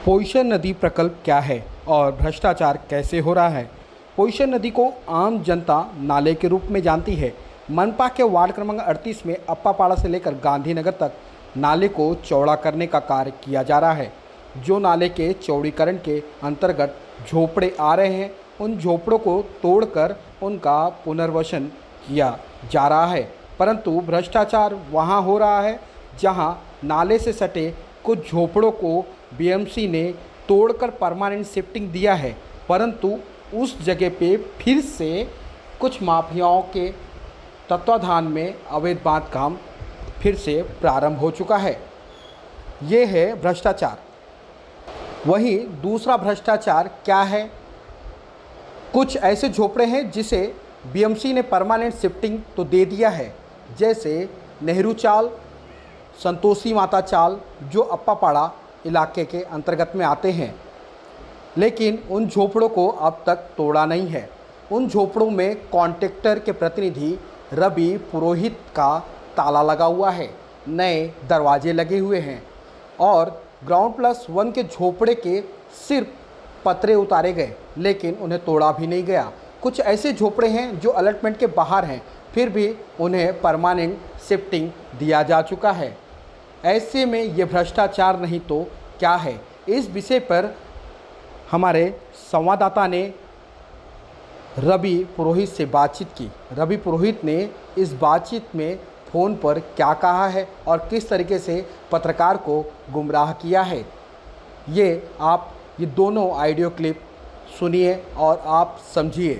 पोईशन नदी प्रकल्प क्या है और भ्रष्टाचार कैसे हो रहा है। पोईशन नदी को आम जनता नाले के रूप में जानती है। मनपा के वार्ड क्रमांक 38 में अप्पापाड़ा से लेकर गांधीनगर तक नाले को चौड़ा करने का कार्य किया जा रहा है। जो नाले के चौड़ीकरण के अंतर्गत झोपड़े आ रहे हैं, उन झोपड़ों को तोड़कर उनका पुनर्वसन किया जा रहा है, परंतु भ्रष्टाचार वहां हो रहा है जहां नाले से सटे कुछ झोपड़ों को बीएमसी ने तोड़कर परमानेंट शिफ्टिंग दिया है, परंतु उस जगह पे फिर से कुछ माफियाओं के तत्वाधान में अवैध बांध काम फिर से प्रारंभ हो चुका है। ये है भ्रष्टाचार। वहीं दूसरा भ्रष्टाचार क्या है? कुछ ऐसे झोपड़े हैं जिसे बीएमसी ने परमानेंट शिफ्टिंग तो दे दिया है, जैसे नेहरू चाल, संतोषी माता चाल, जो अप्पापाड़ा इलाके के अंतर्गत में आते हैं, लेकिन उन झोपड़ों को अब तक तोड़ा नहीं है। उन झोपड़ों में कॉन्ट्रैक्टर के प्रतिनिधि रवि पुरोहित का ताला लगा हुआ है, नए दरवाजे लगे हुए हैं और ग्राउंड+1 के झोपड़े के सिर्फ पतरे उतारे गए, लेकिन उन्हें तोड़ा भी नहीं गया। कुछ ऐसे झोपड़े हैं जो अलॉटमेंट के बाहर हैं, फिर भी उन्हें परमानेंट शिफ्टिंग दिया जा चुका है। ऐसे में ये भ्रष्टाचार नहीं तो क्या है? इस विषय पर हमारे संवाददाता ने रवि पुरोहित से बातचीत की। रवि पुरोहित ने इस बातचीत में फ़ोन पर क्या कहा है और किस तरीके से पत्रकार को गुमराह किया है, ये दोनों ऑडियो क्लिप सुनिए और आप समझिए।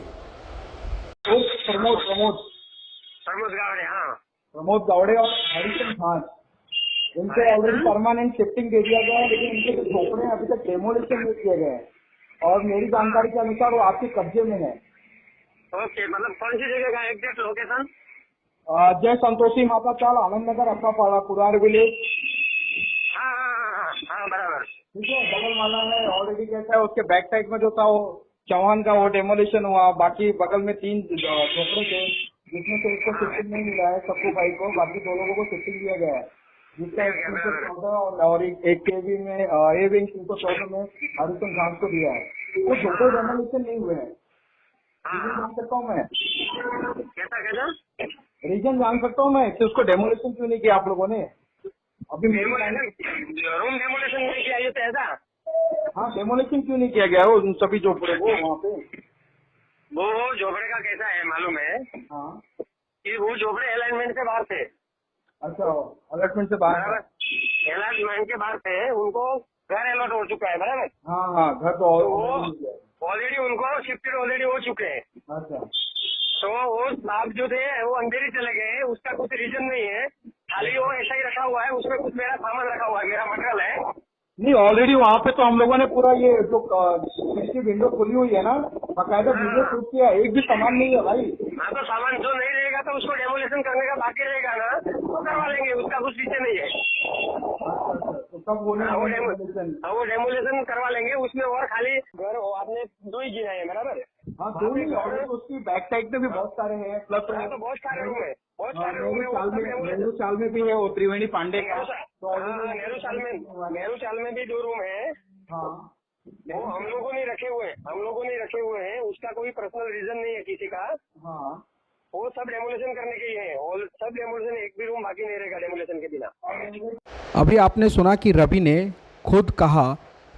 प्रमोद गावड़े, हाँ। प्रमोद गावड़े और हरिशन खान, इनसे ऑलरेडी परमानेंट शिफ्टिंग दे दिया गया है, लेकिन इनके जो झोपड़े हैं अभी तक डेमोलिशन नहीं किए गए हैं और मेरी जानकारी के अनुसार वो आपके कब्जे में है। ओके, मतलब कौन सी जगह का एग्जैक्ट लोकेशन? जय संतोषी माता चाल, आनंद नगर, अप्पापाड़ा, कुरार विलेज। हाँ, बराबर। ठीक है, बगल वाला है ऑलरेडी। कैसा है, उसके बैक साइड में जो था वो चौहान का, वो डेमोलिशन हुआ। बाकी बगल में 3 झोपड़े थे, जिसमें से इसको शिफ्टिंग नहीं मिला है, सबको भाई को, बाकी 2 लोगों को शिफ्टिंग दिया गया है, जिसका 314 और एक केवी में ए विंग 314 में हरिशन घास को दिया है। वो झोपड़े डेमोलिशन नहीं हुए हैं। रीजन जान सकता हूँ मैं? कैसा रीजन जान सकता हूँ मैं कि उसको डेमोलिशन क्यों नहीं किया आप लोगों ने? अभी मेरी रूम डेमोलिशन नहीं किया, ये तो ऐसा। हाँ, डेमोलिशन क्यों नहीं किया गया वो उन सभी झोपड़े को वहाँ पे? वो झोपड़े का कैसा है मालूम है? हाँ, कि वो झोपड़े अलाइनमेंट से बाहर थे। अच्छा, अलॉटमेंट से बाहर? अलाइनमेंट के बाहर थे, उनको घर अलॉट हो चुका है, बराबर। हाँ, घर तो ऑलरेडी उनको शिफ्टेड ऑलरेडी हो चुके हैं। अच्छा, तो वो साहब जो थे वो अंधेरी चले गए, उसका कुछ रीजन नहीं है, खाली वो ऐसा ही रखा हुआ है, उसमें कुछ मेरा सामान रखा हुआ है, मेरा मटेरियल है। नहीं, ऑलरेडी वहाँ पे तो हम लोगों ने पूरा ये जो खिड़की विंडो खुली हुई है ना, बाकायदा वीडियो शूट किया, एक भी सामान नहीं है भाई। हाँ, तो सामान जो नहीं रहेगा तो उसको डेमोलिशन करने का बाकी रहेगा ना, वो करवा लेंगे, उसका कुछ रीजन नहीं है। तो तब वो डेमोलिशन करवा लेंगे उसमें, और खाली घर आपने 2 ही गिना है, बराबर। हाँ, 2 ही, उसकी बैक साइड में भी बहुत सारे हैं, प्लस तो बहुत सारे रूम है, बहुत सारे रूम नेहरू चाल में भी है वो त्रिवेणी पांडे का। नेहरू चाल में भी 2 रूम है। हाँ, वो हम लोगों ने रखे हुए हैं, उसका कोई पर्सनल रीजन नहीं है किसी का। हाँ, वो सब डेमोलिशन करने के ही है, और सब डेमोलिशन, एक भी रूम बाकी नहीं रहेगा डेमोलिशन के बिना। अभी आपने सुना कि रवि ने खुद कहा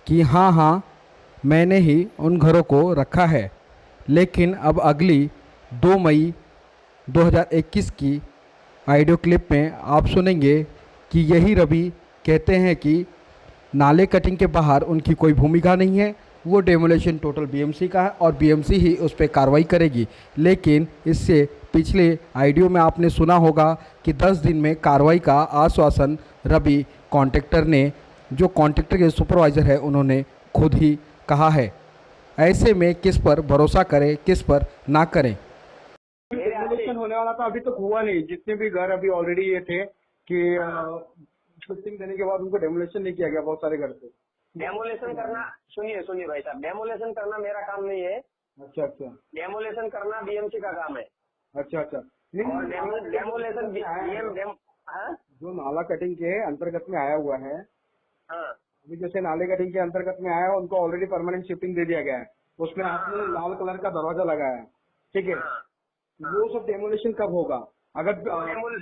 कि हाँ, मैंने ही उन घरों को रखा है, लेकिन अब अगली 2 मई 2021 की ऑडियो क्लिप में आप सुनेंगे कि यही रवि कहते हैं कि नाले कटिंग के बाहर उनकी कोई भूमिका नहीं है, वो डेमोलिशन टोटल बीएमसी का है और बीएमसी ही उस पर कार्रवाई करेगी। लेकिन इससे पिछले ऑडियो में आपने सुना होगा कि 10 दिन में कार्रवाई का आश्वासन रवि कॉन्ट्रैक्टर ने, जो कॉन्ट्रैक्टर के सुपरवाइज़र है, उन्होंने खुद ही कहा है। ऐसे में किस पर भरोसा करें, किस पर ना करें? डेमोलिशन होने वाला था, अभी तक हुआ नहीं। जितने भी घर अभी ऑलरेडी ये थे कि शिफ्टिंग देने के बाद उनको डेमोलिशन नहीं किया गया, बहुत सारे घर से। डेमोलिशन करना, सुनिए भाई साहब, डेमोलिशन करना मेरा काम नहीं है। अच्छा, डेमोलिशन करना बीएमसी का काम है। अच्छा, और डेमोलिशन जो नाला कटिंग के अंतर्गत में आया हुआ है, हाँ, अभी जैसे नाले कटिंग के अंतर्गत में आया उनको ऑलरेडी परमानेंट शिफ्टिंग दे दिया गया है, उसमें आपने लाल कलर का दरवाजा लगाया है, ठीक है। वो सब डेमोलिशन कब होगा? अगर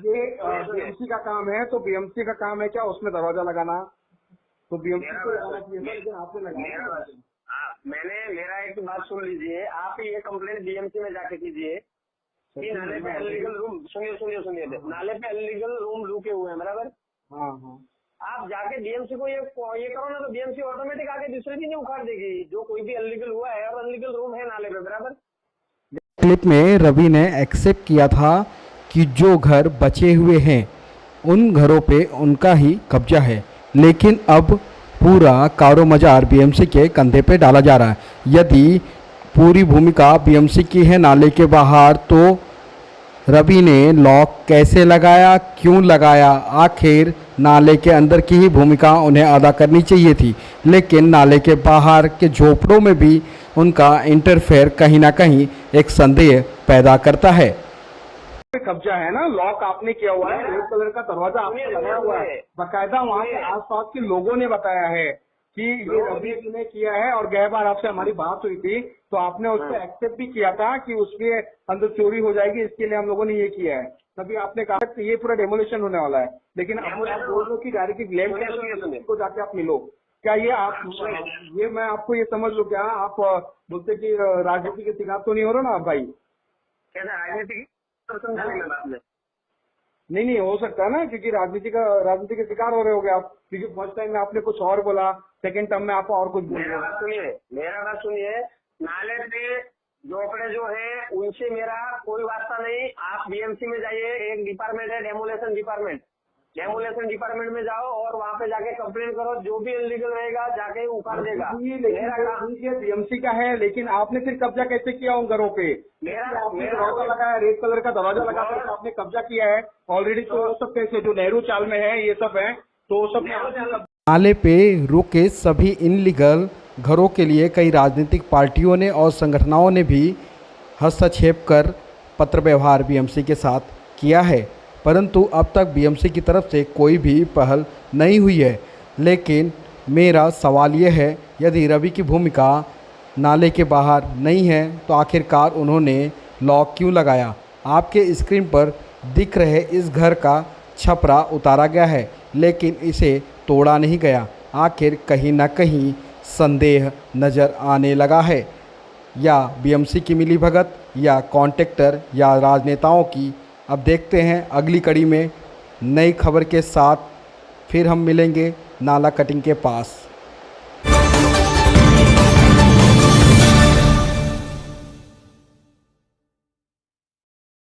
ये बीएमसी का काम है तो बीएमसी का काम है क्या उसमें दरवाजा लगाना? तो बीएमसी को लगाना चाहिए, लेकिन आपने लगाया। मेरा एक बात सुन लीजिए, आप ये कंप्लेंट बीएमसी में जाके कीजिए कि नाले पे अनलीगल रूम, सुनिए नाले पे अनलीगल रूम रुके हुए हैं, बराबर। हाँ हाँ, आप जाके बीएमसी को ये करो ना, तो बीएमसी ऑटोमेटिक आके दूसरे दिन ही उखाड़ देगी जो कोई भी अनलीगल हुआ है और अनलीगल रूम है नाले पे, बराबर। क्लिप में रवि ने एक्सेप्ट किया था कि जो घर बचे हुए हैं उन घरों पे उनका ही कब्जा है, लेकिन अब पूरा कारो मजार बीएमसी के कंधे पे डाला जा रहा है। यदि पूरी भूमिका बीएमसी की है नाले के बाहर, तो रवि ने लॉक कैसे लगाया, क्यों लगाया? आखिर नाले के अंदर की ही भूमिका उन्हें अदा करनी चाहिए थी, लेकिन नाले के बाहर के झोपड़ों में भी उनका इंटरफेयर कहीं ना कहीं एक संदेह पैदा करता है। कब्जा है ना, लॉक आपने किया हुआ है, रेड कलर का दरवाजा आपने लगाया हुआ है, बकायदा वहाँ के आसपास के लोगों ने बताया है कि ये रवि ने किया है। और गए बार आपसे हमारी बात हुई थी तो आपने उसको एक्सेप्ट भी किया था कि उसके अंदर चोरी हो जाएगी, इसके लिए हम लोगों ने ये किया है। तभी आपने कहा कि ये पूरा डेमोलिशन होने वाला है, लेकिन अब आप बोल रहे हो कि डायरेक्टली ब्लेम को जाके आप मिलो। क्या ये मैं आपको ये समझ लो, क्या आप बोलते कि राजनीति के शिकार तो नहीं हो रहा ना आप भाई? कैसा राजनीति नहीं हो सकता है ना, क्योंकि राजनीति के शिकार हो रहे होगे आप, क्योंकि फर्स्ट टाइम में आपने कुछ और बोला, सेकंड टर्म में आप और कुछ बोल रहे हो। मेरा बात सुनिए, नाले पे झोपड़े जो है उनसे मेरा कोई वास्ता नहीं। आप बीएमसी में जाइए, एक डिपार्टमेंट है डेमोलेशन डिपार्टमेंट में जाओ और वहाँ पे जाके कंप्लेन करो, जो भी इलीगल रहेगा जाके उखाड़ देगा। बीएमसी का है, लेकिन आपने फिर कब्जा कैसे किया उन घरों पे? आपने दरवाजा लगाया, रेड कलर का दरवाजा लगाकर आपने कब्जा किया है ऑलरेडी। तो सब कैसे जो नेहरू चाल में है ये सब है, तो सब नाले पे रुके सभी इनलीगल घरों के लिए कई राजनीतिक पार्टियों ने और संगठनों ने भी हस्तक्षेप कर पत्र व्यवहार बीएमसी के साथ किया है, परंतु अब तक बीएमसी की तरफ से कोई भी पहल नहीं हुई है। लेकिन मेरा सवाल यह है, यदि रवि की भूमिका नाले के बाहर नहीं है तो आखिरकार उन्होंने लॉक क्यों लगाया? आपके स्क्रीन पर दिख रहे इस घर का छपरा उतारा गया है, लेकिन इसे तोड़ा नहीं गया। आखिर कहीं ना कहीं संदेह नज़र आने लगा है, या बीएमसी की मिलीभगत, या कॉन्ट्रैक्टर, या राजनेताओं की। अब देखते हैं अगली कड़ी में नई खबर के साथ फिर हम मिलेंगे नाला कटिंग के पास।